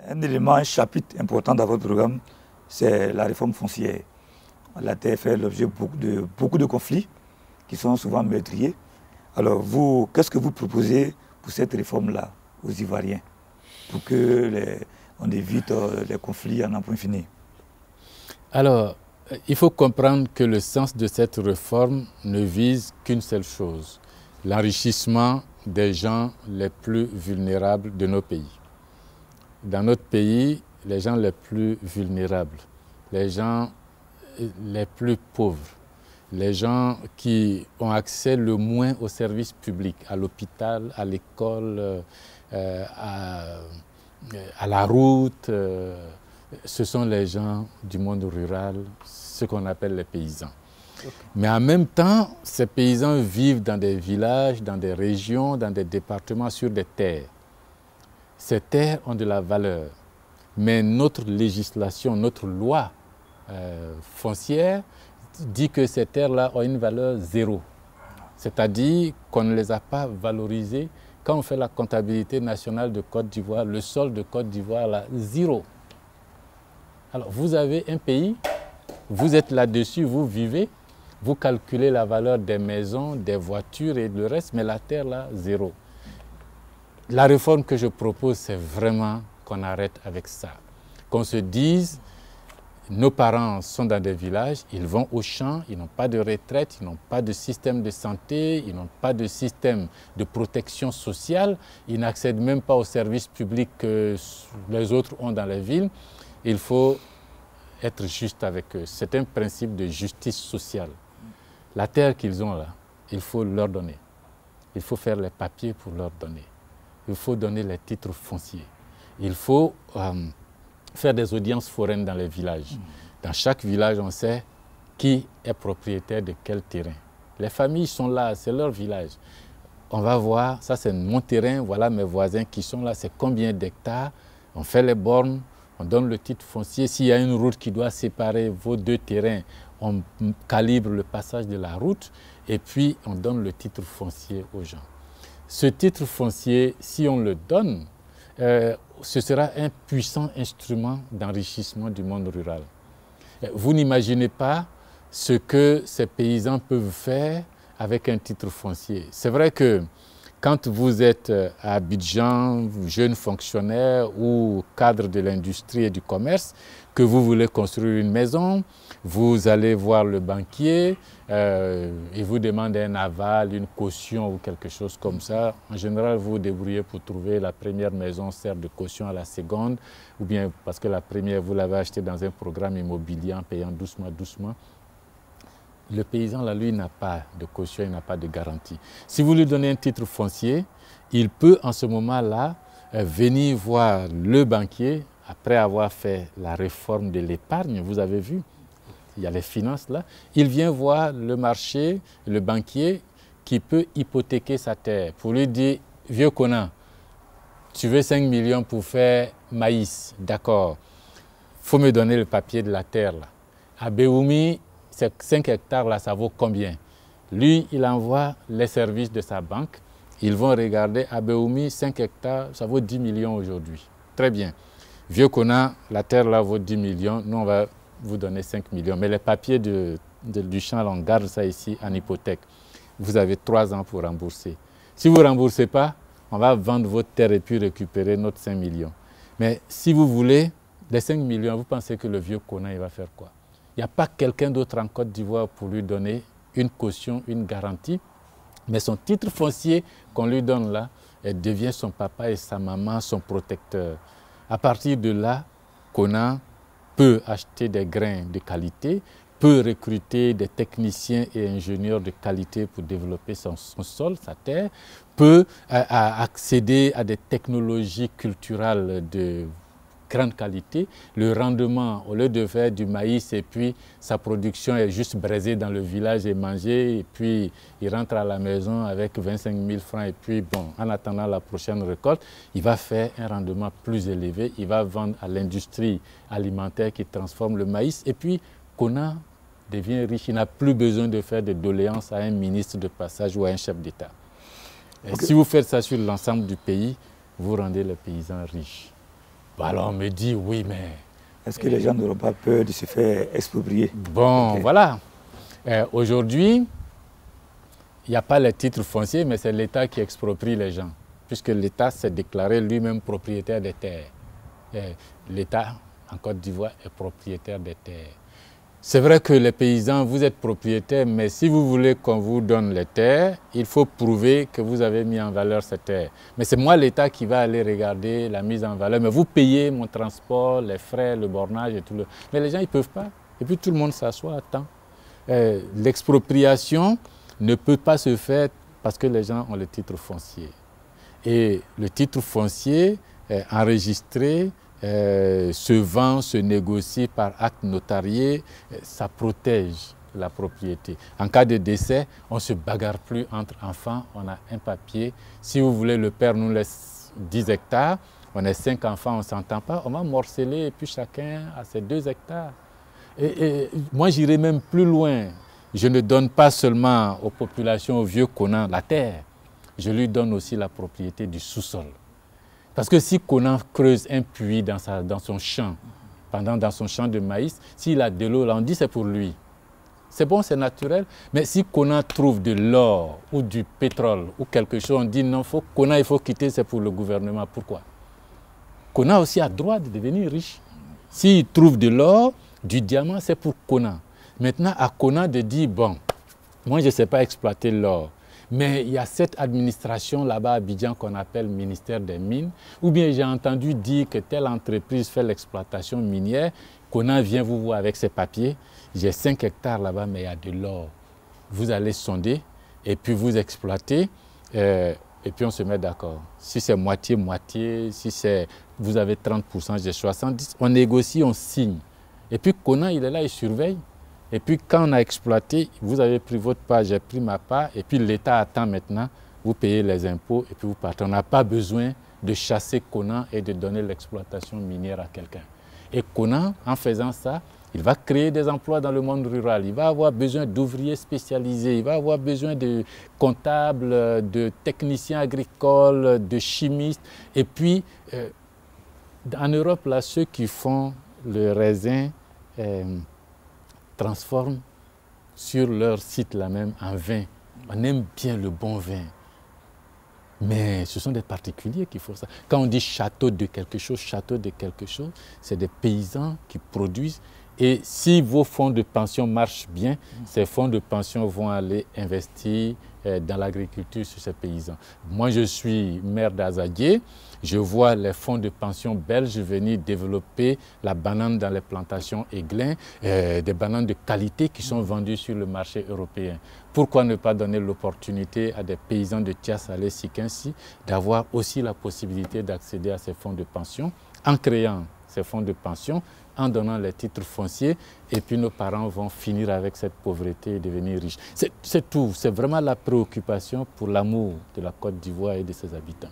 un élément, un chapitre important dans votre programme, c'est la réforme foncière. La terre fait l'objet de beaucoup de conflits qui sont souvent meurtriers. Alors vous, qu'est-ce que vous proposez pour cette réforme-là aux Ivoiriens, pour que on évite les conflits à n'en point fini? Alors, il faut comprendre que le sens de cette réforme ne vise qu'une seule chose, l'enrichissement des gens les plus vulnérables de nos pays. Dans notre pays, les gens les plus vulnérables, les gens les plus pauvres, les gens qui ont accès le moins aux services publics, à l'hôpital, à l'école, à la route, ce sont les gens du monde rural, ce qu'on appelle les paysans. Okay. Mais en même temps, ces paysans vivent dans des villages, dans des régions, dans des départements, sur des terres. Ces terres ont de la valeur, mais notre législation, notre loi foncière dit que ces terres-là ont une valeur zéro. C'est-à-dire qu'on ne les a pas valorisées. Quand on fait la comptabilité nationale de Côte d'Ivoire, le sol de Côte d'Ivoire, là, zéro. Alors, vous avez un pays, vous êtes là-dessus, vous vivez, vous calculez la valeur des maisons, des voitures et le reste, mais la terre, là, zéro. La réforme que je propose, c'est vraiment qu'on arrête avec ça. Qu'on se dise, nos parents sont dans des villages, ils vont au champ, ils n'ont pas de retraite, ils n'ont pas de système de santé, ils n'ont pas de système de protection sociale, ils n'accèdent même pas aux services publics que les autres ont dans les villes. Il faut être juste avec eux. C'est un principe de justice sociale. La terre qu'ils ont là, il faut leur donner. Il faut faire les papiers pour leur donner. Il faut donner les titres fonciers. Il faut faire des audiences foraines dans les villages. Dans chaque village, on sait qui est propriétaire de quel terrain. Les familles sont là, c'est leur village. On va voir, ça c'est mon terrain, voilà mes voisins qui sont là, c'est combien d'hectares. On fait les bornes, on donne le titre foncier. S'il y a une route qui doit séparer vos deux terrains, on calibre le passage de la route et puis on donne le titre foncier aux gens. Ce titre foncier, si on le donne, ce sera un puissant instrument d'enrichissement du monde rural. Vous n'imaginez pas ce que ces paysans peuvent faire avec un titre foncier. C'est vrai que quand vous êtes à Abidjan, jeune fonctionnaire ou cadre de l'industrie et du commerce, que vous voulez construire une maison, vous allez voir le banquier, il vous demande un aval, une caution ou quelque chose comme ça. En général, vous vous débrouillez pour trouver la première maison sert de caution à la seconde, ou bien parce que la première, vous l'avez achetée dans un programme immobilier en payant doucement, doucement. Le paysan, là, lui, n'a pas de caution, il n'a pas de garantie. Si vous lui donnez un titre foncier, il peut en ce moment-là venir voir le banquier après avoir fait la réforme de l'épargne. Vous avez vu, il y a les finances là. Il vient voir le marché, le banquier qui peut hypothéquer sa terre pour lui dire « Vieux Conan, tu veux 5 millions pour faire maïs, d'accord, il faut me donner le papier de la terre là. À Béoumi, ces 5 hectares là, ça vaut combien ?» Lui, il envoie les services de sa banque. Ils vont regarder, à Béoumi, 5 hectares, ça vaut 10 millions aujourd'hui. Très bien. Vieux Conan, la terre là vaut 10 millions, nous on va vous donner 5 millions. Mais les papiers du champ, on garde ça ici en hypothèque. Vous avez 3 ans pour rembourser. Si vous ne remboursez pas, on va vendre votre terre et puis récupérer notre 5 millions. Mais si vous voulez, les 5 millions, vous pensez que le vieux Conan, il va faire quoi? Il n'y a pas quelqu'un d'autre en Côte d'Ivoire pour lui donner une caution, une garantie. Mais son titre foncier qu'on lui donne là, elle devient son papa et sa maman, son protecteur. À partir de là, Conan peut acheter des grains de qualité, peut recruter des techniciens et ingénieurs de qualité pour développer son sol, sa terre, peut accéder à des technologies culturelles de grande qualité. Le rendement, au lieu de faire du maïs et puis sa production est juste braisée dans le village et mangée, et puis il rentre à la maison avec 25 000 francs et puis bon, en attendant la prochaine récolte, il va faire un rendement plus élevé, il va vendre à l'industrie alimentaire qui transforme le maïs et puis Conan devient riche, il n'a plus besoin de faire des doléances à un ministre de passage ou à un chef d'État. Okay. Si vous faites ça sur l'ensemble du pays, vous rendez les paysans riches. Alors on me dit, oui, mais... Est-ce que les gens n'auront pas peur de se faire exproprier? Bon, voilà. Aujourd'hui, il n'y a pas les titres fonciers, mais c'est l'État qui exproprie les gens, puisque l'État s'est déclaré lui-même propriétaire des terres. L'État, en Côte d'Ivoire, est propriétaire des terres. C'est vrai que les paysans, vous êtes propriétaires, mais si vous voulez qu'on vous donne les terres, il faut prouver que vous avez mis en valeur ces terres. Mais c'est moi, l'État, qui va aller regarder la mise en valeur. Mais vous payez mon transport, les frais, le bornage et tout. Mais les gens, ils ne peuvent pas. Et puis tout le monde s'assoit, attend. L'expropriation ne peut pas se faire parce que les gens ont le titre foncier. Et le titre foncier enregistré se vend, se négocie par acte notarié, ça protège la propriété. En cas de décès, on ne se bagarre plus entre enfants, on a un papier. Si vous voulez, le père nous laisse 10 hectares, on est 5 enfants, on ne s'entend pas, on va morceler et puis chacun a ses 2 hectares. Et moi, j'irai même plus loin. Je ne donne pas seulement aux populations, aux vieux Conan, la terre. Je lui donne aussi la propriété du sous-sol. Parce que si Conan creuse un puits dans son champ, dans son champ de maïs, s'il a de l'eau, là, on dit c'est pour lui. C'est bon, c'est naturel. Mais si Conan trouve de l'or ou du pétrole ou quelque chose, on dit non, Conan, il faut quitter, c'est pour le gouvernement. Pourquoi? Conan aussi a droit de devenir riche. S'il trouve de l'or, du diamant, c'est pour Conan. Maintenant, à Conan de dire, bon, moi je ne sais pas exploiter l'or, mais il y a cette administration là-bas à Abidjan qu'on appelle ministère des Mines, ou bien j'ai entendu dire que telle entreprise fait l'exploitation minière, Conan vient vous voir avec ses papiers, j'ai 5 hectares là-bas, mais il y a de l'or. Vous allez sonder et puis vous exploitez et puis on se met d'accord. Si c'est moitié-moitié, si c'est vous avez 30%, j'ai 70%, on négocie, on signe. Et puis Conan, il est là, il surveille. Et puis quand on a exploité, vous avez pris votre part, j'ai pris ma part, et puis l'État attend maintenant, vous payez les impôts et puis vous partez. On n'a pas besoin de chasser Conan et de donner l'exploitation minière à quelqu'un. Et Conan, en faisant ça, il va créer des emplois dans le monde rural. Il va avoir besoin d'ouvriers spécialisés, il va avoir besoin de comptables, de techniciens agricoles, de chimistes. Et puis, en Europe, là, ceux qui font le raisin transforment sur leur site là même en vin. On aime bien le bon vin. Mais ce sont des particuliers qui font ça. Quand on dit château de quelque chose, c'est des paysans qui produisent. Et si vos fonds de pension marchent bien, ces fonds de pension vont aller investir dans l'agriculture sur ces paysans. Moi, je suis maire d'Azadié. Je vois les fonds de pension belges venir développer la banane dans les plantations Aiglin, des bananes de qualité qui sont vendues sur le marché européen. Pourquoi ne pas donner l'opportunité à des paysans de Tias-Salé, Sikinsi, d'avoir aussi la possibilité d'accéder à ces fonds de pension en créant ces fonds de pension, en donnant les titres fonciers, et puis nos parents vont finir avec cette pauvreté et devenir riches. C'est tout, c'est vraiment la préoccupation pour l'amour de la Côte d'Ivoire et de ses habitants.